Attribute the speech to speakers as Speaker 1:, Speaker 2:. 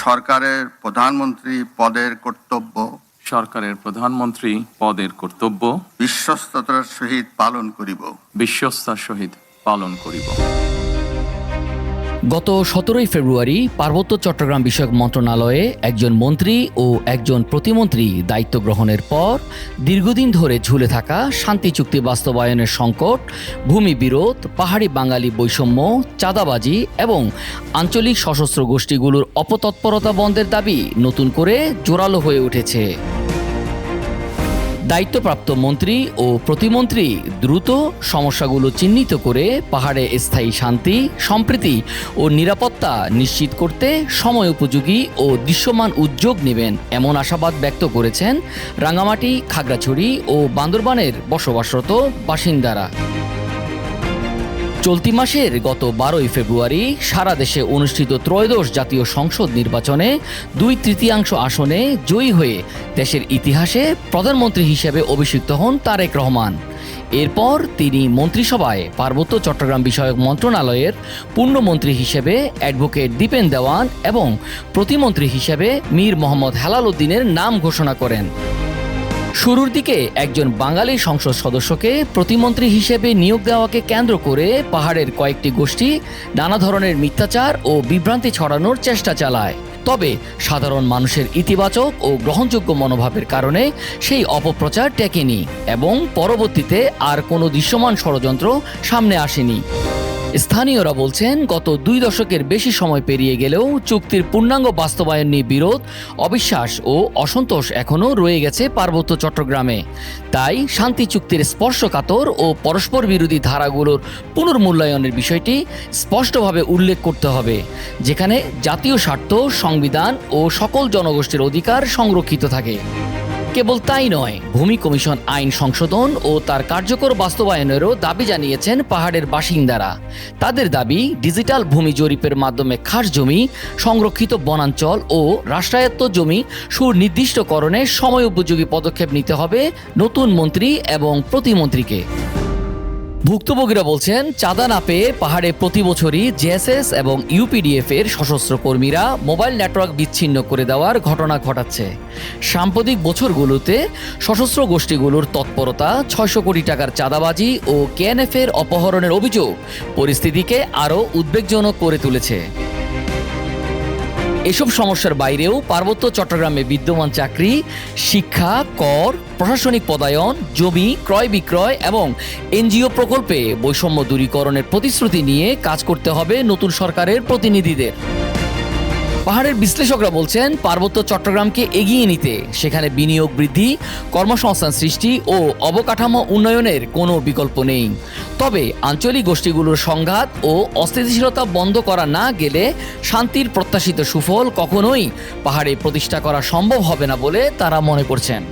Speaker 1: সরকারের প্রধানমন্ত্রী পদের কর্তব্য বিশ্বস্ততার সহিত পালন করিব।
Speaker 2: গত 17 ফেব্রুয়ারি পার্বত্য চট্টগ্রাম বিষয়ক মন্ত্রণালয়ে একজন মন্ত্রী ও একজন প্রতিমন্ত্রী দায়িত্ব গ্রহণের পর দীর্ঘদিন ধরে ঝুলে থাকা শান্তি চুক্তি বাস্তবায়নের সংকট, ভূমি বিরোধ, পাহাড়ি বাঙালি বৈষম্য, চাঁদাবাজি এবং আঞ্চলিক সশস্ত্র গোষ্ঠীগুলোর অপতৎপরতা বন্ধের দাবি নতুন করে জোরালো হয়ে উঠেছে। দায়িত্বপ্রাপ্ত মন্ত্রী ও প্রতিমন্ত্রী দ্রুত সমস্যাগুলো চিহ্নিত করে পাহাড়ে স্থায়ী শান্তি, সম্প্রীতি ও নিরাপত্তা নিশ্চিত করতে সময় উপযোগী ও দৃশ্যমান উদ্যোগ নেবেন এমন আশাবাদ ব্যক্ত করেছেন রাঙামাটি, খাগড়াছড়ি ও বান্দরবানের বসবাসরত বাসিন্দারা। চলতি মাসের গত 12 ফেব্রুয়ারি সারা দেশে অনুষ্ঠিত ত্রয়োদশ জাতীয় সংসদ নির্বাচনে 2/3 আসনে জয়ী হয়ে দেশের ইতিহাসে প্রধানমন্ত্রী হিসেবে অভিষিক্ত হন তারেক রহমান। এরপর তিনি মন্ত্রিসভায় পার্বত্য চট্টগ্রাম বিষয়ক মন্ত্রণালয়ের পূর্ণমন্ত্রী হিসেবে অ্যাডভোকেট দীপেন দেওয়ান এবং প্রতিমন্ত্রী হিসেবে মীর মোহাম্মদ হেলাল উদ্দিনের নাম ঘোষণা করেন। শুরুর দিকে একজন বাঙালি সংসদ সদস্যকে প্রতিমন্ত্রী হিসেবে নিয়োগ দেওয়াকে কেন্দ্র করে পাহাড়ের কয়েকটি গোষ্ঠী নানা ধরনের মিথ্যাচার ও বিভ্রান্তি ছড়ানোর চেষ্টা চালায়। তবে সাধারণ মানুষের ইতিবাচক ও গ্রহণযোগ্য মনোভাবের কারণে সেই অপপ্রচার টেকেনি এবং পরবর্তীতে আর কোনো দৃশ্যমান ষড়যন্ত্র সামনে আসেনি। স্থানীয়রা বলছেন, গত 2 দশকের বেশি সময় পেরিয়ে গেলেও চুক্তির পূর্ণাঙ্গ বাস্তবায়ন নিয়ে বিরোধ, অবিশ্বাস ও অসন্তোষ এখনও রয়ে গেছে পার্বত্য চট্টগ্রামে। তাই শান্তি চুক্তির স্পর্শকাতর ও পরস্পর বিরোধী ধারাগুলোর পুনর্মূল্যায়নের বিষয়টি স্পষ্টভাবে উল্লেখ করতে হবে, যেখানে জাতীয় স্বার্থ, সংবিধান ও সকল জনগোষ্ঠীর অধিকার সংরক্ষিত থাকে। কেবল তাই নয়, ভূমি কমিশন আইন সংশোধন ও তার কার্যকর বাস্তবায়নেরও দাবি জানিয়েছেন পাহাড়ের বাসিন্দারা। তাদের দাবি, ডিজিটাল ভূমি জরিপের মাধ্যমে খাস জমি, সংরক্ষিত বনাঞ্চল ও রাষ্ট্রায়ত্ত জমি সুনির্দিষ্টকরণে সময় উপযোগী পদক্ষেপ নিতে হবে নতুন মন্ত্রী এবং প্রতিমন্ত্রীকে। ভুক্তভোগীরা বলছেন, চাঁদা না পেয়ে পাহাড়ে প্রতি বছরই জেএসএস এবং ইউপিডিএফ এর সশস্ত্র কর্মীরা মোবাইল নেটওয়ার্ক বিচ্ছিন্ন করে দেওয়ার ঘটনা ঘটাচ্ছে। সাম্প্রতিক বছরগুলোতে সশস্ত্র গোষ্ঠীগুলোর তৎপরতা, 600 কোটি টাকার চাঁদাবাজি ও কেএনএফ এর অপহরণের অভিযোগ পরিস্থিতিকে আরও উদ্বেগজনক করে তুলেছে। এসব সমস্যার বাইরেও পার্বত্য চট্টগ্রামে বিদ্যমান চাকরি, শিক্ষা, কর, প্রশাসনিক পদায়ন, জমি ক্রয় বিক্রয় এবং এনজিও প্রকল্পে বৈষম্য দূরীকরণের প্রতিশ্রুতি নিয়ে কাজ করতে হবে নতুন সরকারের প্রতিনিধিদের। পাহাড়ের বিশ্লেষকরা বলছেন, পার্বত্য চট্টগ্রামকে এগিয়ে নিতে সেখানে বিনিয়োগ বৃদ্ধি, কর্মসংস্থান সৃষ্টি ও অবকাঠামো উন্নয়নের কোনো বিকল্প নেই। তবে আঞ্চলিক গোষ্ঠীগুলোর সংঘাত ও অস্থিতিশীলতা বন্ধ করা না গেলে শান্তির প্রত্যাশিত সুফল কখনোই পাহাড়ে প্রতিষ্ঠা করা সম্ভব হবে না বলে তারা মনে করছেন।